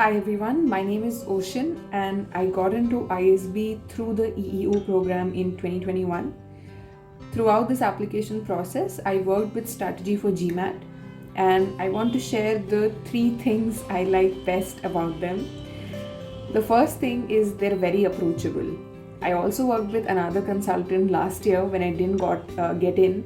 Hi everyone, my name is Oshin and I got into ISB through the EEO program in 2021. Throughout this application process, I worked with strategy for GMAT and I want to share the three things I like best about them. The first thing is they're very approachable. I also worked with another consultant last year when I didn't get in,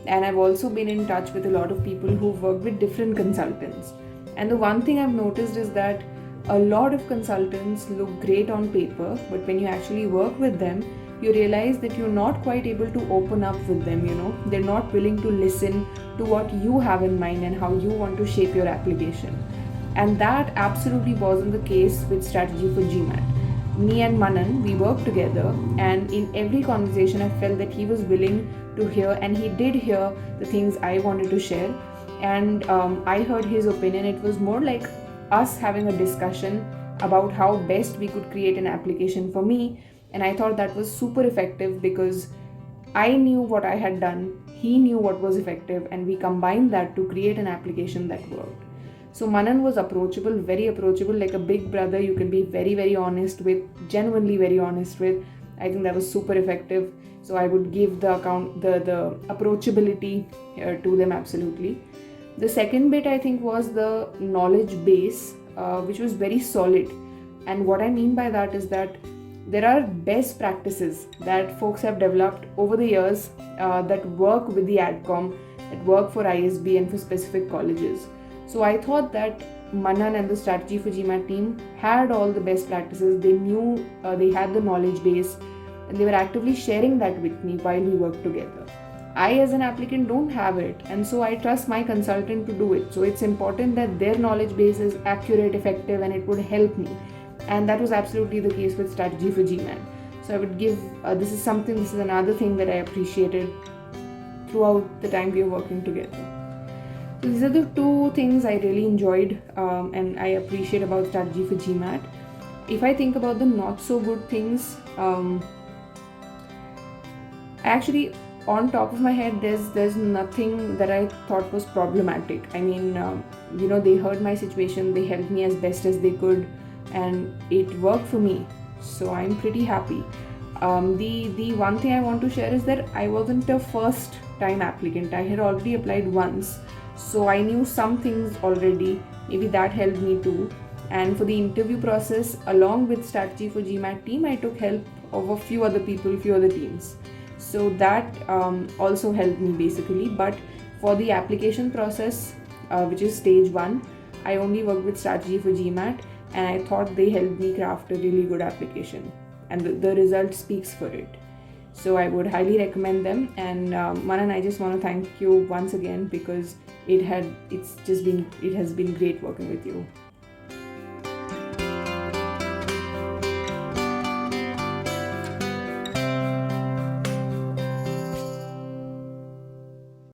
and I've also been in touch with a lot of people who've worked with different consultants. And the one thing I've noticed is that a lot of consultants look great on paper, but when you actually work with them, you realize that you're not quite able to open up with them. They're not willing to listen to what you have in mind and how you want to shape your application. And that absolutely wasn't the case with strategy for GMAT. Me and Manan, we worked together, and in every conversation I felt that he was willing to hear, and he did hear the things I wanted to share. And I heard his opinion. It was more like us having a discussion about how best we could create an application for me. And I thought that was super effective because I knew what I had done, he knew what was effective, and we combined that to create an application that worked. So Manan was approachable, very approachable, like a big brother you can be very, very honest with, genuinely very honest with. I think that was super effective. So I would give the approachability to them absolutely. The second bit I think was the knowledge base, which was very solid. And what I mean by that is that there are best practices that folks have developed over the years that work with the AdCom, that work for ISB and for specific colleges. So I thought that Manan and the strategy for GMAT team had all the best practices. They knew they had the knowledge base, and they were actively sharing that with me while we worked together. I as an applicant don't have it, and so I trust my consultant to do it. So it's important that their knowledge base is accurate, effective, and it would help me. And that was absolutely the case with strategy for GMAT. So I would give, this is another thing that I appreciated throughout the time we were working together. So these are the two things I really enjoyed and I appreciate about strategy for GMAT. If I think about the not so good things, actually on top of my head, there's nothing that I thought was problematic. I mean, they heard my situation, they helped me as best as they could, and it worked for me. So I'm pretty happy. The one thing I want to share is that I wasn't a first time applicant. I had already applied once, so I knew some things already. Maybe that helped me too. And for the interview process, along with strategy for GMAT team, I took help of a few other people, few other teams. So that also helped me basically. But for the application process, which is stage 1, I only worked with strategy for GMAT, and I thought they helped me craft a really good application, and the result speaks for it. So I would highly recommend them. And Manan, I just want to thank you once again because it has been great working with you.